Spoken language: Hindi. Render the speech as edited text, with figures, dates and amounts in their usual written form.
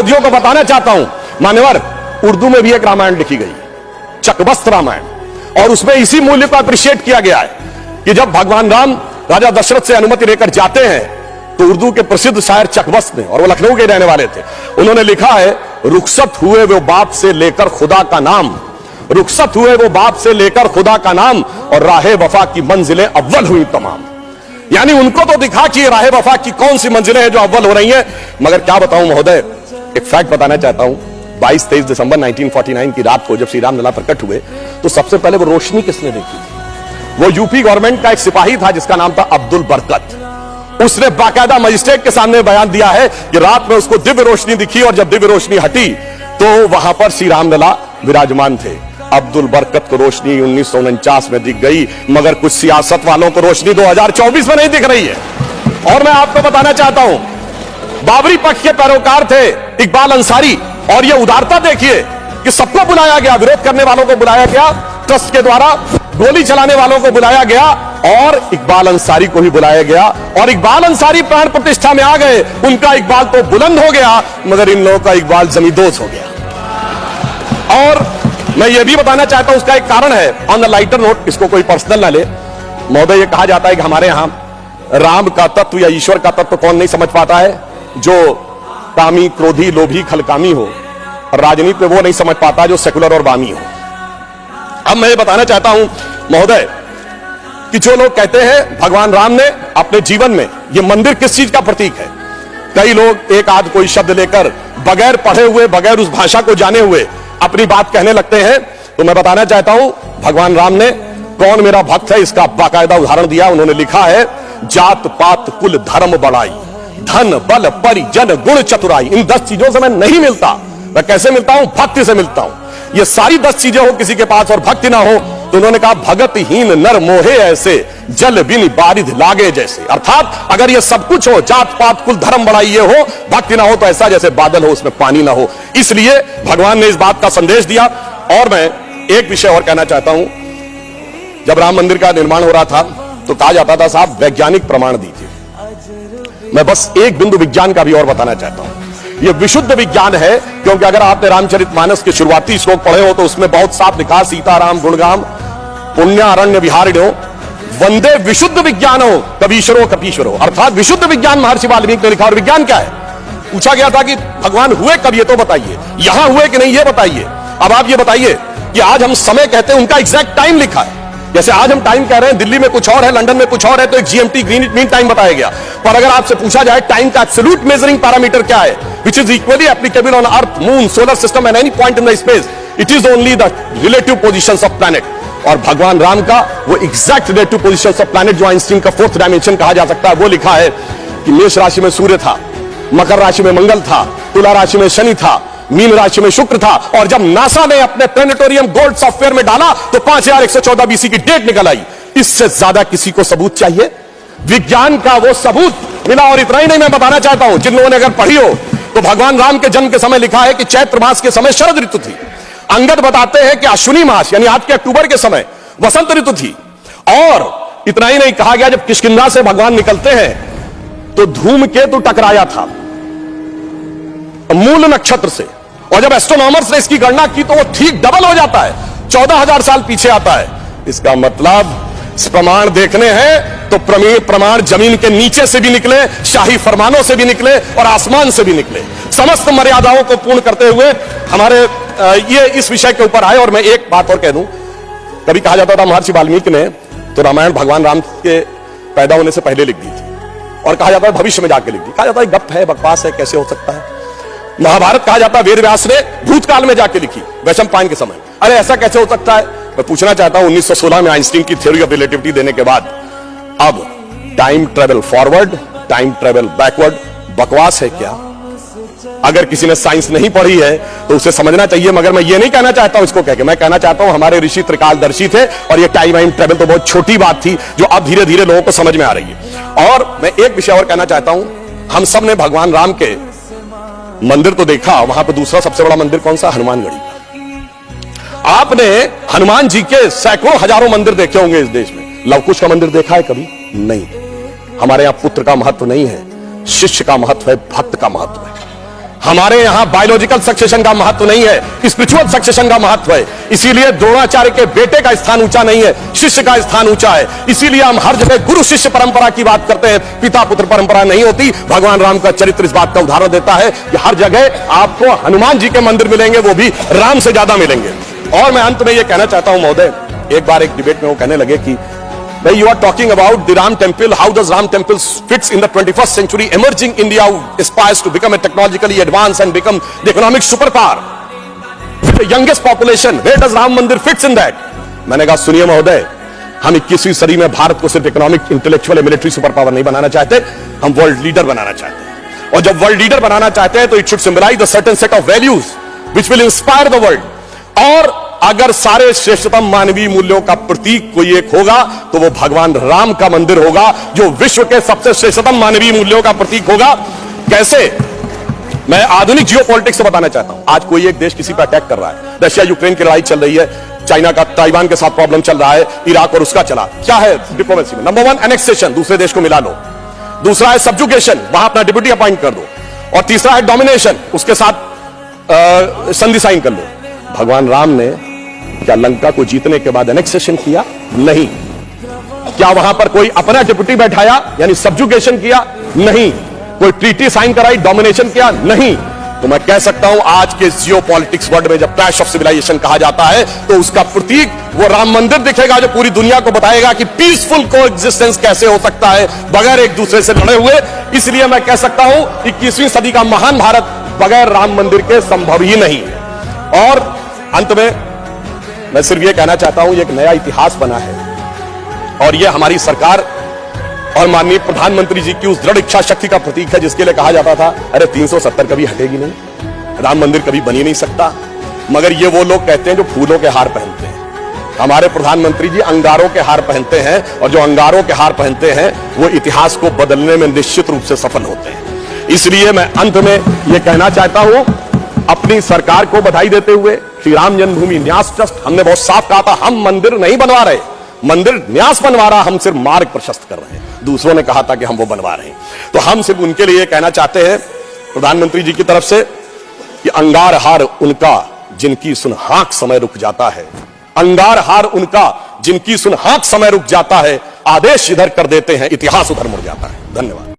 विरोधियों को बताना चाहता हूं, मान्यवर, उर्दू में भी एक रामायण लिखी गई, चकबस्त रामायण, और उसमें इसी मूल्य को अप्रिशिएट किया गया है कि जब भगवान राम राजा दशरथ से अनुमति लेकर जाते हैं तो उर्दू के प्रसिद्ध शायर चकबस्त ने, और वो लखनऊ के रहने वाले थे, उन्होंने लिखा है, रुखसत हुए वो बाप से लेकर खुदा का नाम, रुखसत हुए वो बाप से लेकर खुदा का नाम, और राहे वफा की मंजिलें अव्वल हुई तमाम। यानी उनको तो दिखा कि राहे वफा की कौन सी मंजिलें हैं जो अव्वल हो रही हैं। मगर क्या बताऊं महोदय, एक फैक्ट बताना चाहता हूं, 22-23 दिसंबर 1949 की रात को जब श्री राम लला प्रकट हुए तो सबसे पहले वो रोशनी किसने देखी थी? वो यूपी गवर्नमेंट का एक सिपाही था जिसका नाम था अब्दुल बरकत। उसने बाकायदा मजिस्ट्रेट के सामने बयान दिया है कि रात में उसको दिव्य रोशनी दिखी, और जब दिव्य रोशनी हटी तो वहां पर श्री राम लला विराजमान थे। अब्दुल बरकत को रोशनी 1949 में दिख गई, मगर कुछ सियासत वालों को रोशनी 2024 में नहीं दिख रही है। और मैं आपको बताना चाहता हूं, बाबरी पक्ष के पैरोकार थे इकबाल अंसारी, और ये उदारता देखिए कि सबको बुलाया गया, विरोध करने वालों को बुलाया गया, ट्रस्ट के द्वारा गोली चलाने वालों को बुलाया गया, और इकबाल अंसारी को भी बुलाया गया, और इकबाल अंसारी प्राण प्रतिष्ठा में आ गए। उनका इकबाल तो बुलंद हो गया, मगर इन लोगों का इकबाल जमींदोज हो गया। और मैं ये भी बताना चाहता हूं, उसका एक कारण है, ऑन द लाइटर नोट, इसको कोई पर्सनल ना ले महोदय। ये कहा जाता है कि हमारे यहां राम का तत्व या ईश्वर का तत्व कौन नहीं समझ पाता है? जो कामी, क्रोधी, लोभी, खलकामी हो, और राजनीति में वो नहीं समझ पाता जो सेकुलर और वामी हो। अब मैं ये बताना चाहता हूं महोदय कि जो लोग कहते हैं भगवान राम ने अपने जीवन में, ये मंदिर किस चीज का प्रतीक है? कई लोग एक आध कोई शब्द लेकर बगैर पढ़े हुए, बगैर उस भाषा को जाने हुए अपनी बात कहने लगते हैं। तो मैं बताना चाहता हूं, भगवान राम ने कौन मेरा भक्त है इसका बाकायदा उदाहरण दिया। उन्होंने लिखा है, जात पात कुल धर्म बड़ाई, धन बल परिजन गुण चतुराई। इन 10 चीजों से मैं नहीं मिलता। मैं कैसे मिलता हूं? भक्ति से मिलता हूं। ये सारी 10 चीजें हो किसी के पास और भक्ति ना हो, तो उन्होंने कहा, भगतहीन नर मोहे ऐसे, जल बिन बारिध लागे जैसे। अर्थात अगर ये सब कुछ हो, जात पात कुल धर्म बड़ाई ये हो, भक्ति ना हो, तो ऐसा जैसे बादल हो उसमें पानी ना हो। इसलिए भगवान ने इस बात का संदेश दिया। और मैं एक विषय और कहना चाहता हूं, जब राम मंदिर का निर्माण हो रहा था तो कहा जाता था, साहब वैज्ञानिक प्रमाण दीजिए। मैं बस एक बिंदु विज्ञान का भी और बताना चाहता हूं। यह विशुद्ध विज्ञान है, क्योंकि अगर आपने रामचरितमानस के शुरुआती श्लोक पढ़े हो तो उसमें बहुत साफ लिखा, सीताराम गुणगाम पुण्यारण्य विहारिणो वंदे विशुद्ध विज्ञानो कबीश्वरो कपीश्वरो। अर्थात विशुद्ध विज्ञान महर्षि वाल्मीकि ने लिखा। और विज्ञान क्या है? पूछा गया था कि भगवान हुए कब, ये तो बताइए, यहां हुए कि नहीं ये बताइए। अब आप ये बताइए कि आज हम समय कहते हैं, उनका एग्जैक्ट टाइम लिखा है। जैसे आज हम टाइम कह रहे हैं, दिल्ली में कुछ और है, लंदन में कुछ और है, तो एक GMT ग्रीनिच मीन टाइम बताया गया। पर अगर आपसे पूछा जाए टाइम का एब्सोल्यूट मेजरिंग पैरामीटर क्या है, which is equally applicable on earth, moon, solar system and any point in the space, it is only the relative positions of planet. और भगवान राम का वो exact relative positions of planet, जो आइंस्टीन का 4th डायमेंशन कहा जा सकता है, वो लिखा है कि मेष राशि में सूर्य था, मकर राशि में मंगल था, तुला राशि में शनि था, मीन राशि में शुक्र था। और जब नासा ने अपने प्लेनेटोरियम गोल्ड सॉफ्टवेयर में डाला तो 5114 BC की डेट निकल आई। इससे ज्यादा किसी को सबूत चाहिए? विज्ञान का वो सबूत मिला। और इतना ही नहीं, मैं बताना चाहता हूं, जिन लोगों ने अगर पढ़ी हो तो भगवान राम के जन्म के समय लिखा है कि चैत्र मास के समय शरद ऋतु थी। अंगद बताते हैं कि अश्विनी मास यानी आज के अक्टूबर के समय वसंत ऋतु थी। और इतना ही नहीं, कहा गया जब किष्किंधा से भगवान निकलते हैं तो धूमकेतु टकराया था मूल नक्षत्र से, और जब एस्ट्रोनॉमर्स ने इसकी गणना की तो वो ठीक डबल हो जाता है, 14,000 साल पीछे आता है। इसका मतलब प्रमाण देखने हैं तो प्रमाण जमीन के नीचे से भी निकले, शाही फरमानों से भी निकले, और आसमान से भी निकले। समस्त मर्यादाओं को पूर्ण करते हुए हमारे ये इस विषय के ऊपर आए। और मैं एक बात और कह दूं, कभी कहा जाता था महर्षि वाल्मीकि ने तो रामायण भगवान राम के पैदा होने से पहले लिख दी थी, और कहा जाता है भविष्य में जाके लिख दी। कहा जाता है गप है, बकवास है, कैसे हो सकता है? महाभारत कहा जाता है वेद व्यास ने भूतकाल में जाके लिखी, वैशंपायन के समय। अरे ऐसा कैसे हो सकता है? मैं पूछना चाहता हूं, 1916 में आइंस्टीन की थ्योरी ऑफ रिलेटिविटी देने के बाद अब time travel forward, time travel backward बकवास है क्या? अगर किसी ने साइंस नहीं पढ़ी है तो उसे समझना चाहिए। मगर मैं ये नहीं कहना चाहता हूं इसको कह के, मैं कहना चाहता हूं हमारे ऋषि त्रिकालदर्शी थे, और ये टाइम ट्रेवल तो बहुत छोटी बात थी जो अब धीरे धीरे लोगों को समझ में आ रही है। और मैं एक विषय और कहना चाहता हूं, हम सब ने भगवान राम के मंदिर तो देखा, वहां पर दूसरा सबसे बड़ा मंदिर कौन सा? हनुमानगढ़ी का। आपने हनुमान जी के सैकड़ों हजारों मंदिर देखे होंगे इस देश में, लवकुश का मंदिर देखा है कभी? नहीं। हमारे यहां पुत्र का महत्व नहीं है, शिष्य का महत्व है, भक्त का महत्व है। हमारे यहां बायोलॉजिकल सक्सेशन का महत्व नहीं है, स्पिरिचुअल सक्सेशन का महत्व है। इसीलिए द्रोणाचार्य के बेटे का स्थान ऊंचा नहीं है, शिष्य का स्थान ऊंचा है। इसीलिए हम हर जगह गुरु शिष्य परंपरा की बात करते हैं, पिता पुत्र परंपरा नहीं होती। भगवान राम का चरित्र इस बात का उदाहरण देता है कि हर जगह आपको हनुमान जी के मंदिर मिलेंगे, वो भी राम से ज्यादा मिलेंगे। और मैं अंत में यह कहना चाहता हूं महोदय, एक बार एक डिबेट में वो कहने लगे कि भाई you are talking about the Ram temple, how does Ram temple fits in the 21st century emerging India who aspires to become a technologically advanced and become the economic superpower with the youngest population, where does Ram Mandir fits in that? मैंने कहा सुनिए महोदय, हम 21वीं सदी में भारत को सिर्फ economic, intellectual, military super power नहीं बनाना चाहते, हम वर्ल्ड लीडर बनाना चाहते हैं। और जब वर्ल्ड लीडर बनाना चाहते हैं तो it should symbolise the certain set of values which will inspire the world. और अगर सारे श्रेष्ठतम मानवीय मूल्यों का प्रतीक कोई एक होगा तो वो भगवान राम का मंदिर होगा, जो विश्व के सबसे श्रेष्ठतम मानवीय मूल्यों का प्रतीक होगा। कैसे? मैं आधुनिक जियोपॉलिटिक्स से बताना चाहता हूं। आज कोई एक देश किसी पर अटैक कर रहा है, रशिया यूक्रेन की लड़ाई चल रही है, चाइना का ताइवान के साथ प्रॉब्लम चल रहा है, इराक और उसका चला। क्या है डिप्लोमेसी में? नंबर 1 एनेक्सेशन, दूसरे देश को मिला लो। दूसरा है सब्जुगेशन, वहां अपना डिप्यूटी अपॉइंट कर दो। और तीसरा है डोमिनेशन, उसके साथ संधि साइन कर लो। भगवान राम ने क्या लंका को जीतने के बाद एनेक्सेशन किया? नहीं। क्या वहां पर कोई अपना डिप्यूटी बैठाया यानी सब्जुगेशन किया? नहीं। कोई ट्रीटी साइन कराई, डोमिनेशन किया? नहीं। तो मैं कह सकता हूं आज के जियोपॉलिटिक्स वर्ल्ड में जब क्लैश ऑफ सिविलाइजेशन कहा जाता है तो उसका प्रतीक वो राम मंदिर दिखेगा, जो पूरी दुनिया को बताएगा कि पीसफुल कोएग्जिस्टेंस कैसे हो सकता है बगैर एक दूसरे से लड़े हुए। इसलिए मैं कह सकता हूं 21वीं सदी का महान भारत बगैर राम मंदिर के संभव ही नहीं। और अंत में मैं सिर्फ यह कहना चाहता हूं, एक नया इतिहास बना है और यह हमारी सरकार और माननीय प्रधानमंत्री जी की उस दृढ़ इच्छा शक्ति का प्रतीक है जिसके लिए कहा जाता था अरे 370 कभी हटेगी नहीं, राम मंदिर कभी बन ही नहीं सकता। मगर ये वो लोग कहते हैं जो फूलों के हार पहनते हैं। हमारे प्रधानमंत्री जी अंगारों के हार पहनते हैं और जो अंगारों के हार पहनते हैं वो इतिहास को बदलने में निश्चित रूप से सफल होते हैं। इसलिए मैं अंत में यह कहना चाहता हूं, अपनी सरकार को बधाई देते हुए, श्री राम जन्मभूमि न्यास ट्रस्ट, हमने बहुत साफ कहा था हम मंदिर नहीं बनवा रहे, मंदिर न्यास बनवा रहा, हम सिर्फ मार्ग प्रशस्त कर रहे हैं। दूसरों ने कहा था कि हम वो बनवा रहे हैं, तो हम सिर्फ उनके लिए कहना चाहते हैं प्रधानमंत्री जी की तरफ से कि अंगार हार उनका जिनकी सुनहाक समय रुक जाता है, अंगार हार उनका जिनकी सुनहाक समय रुक जाता है, आदेश इधर कर देते हैं, इतिहास उधर मुड़ जाता है। धन्यवाद।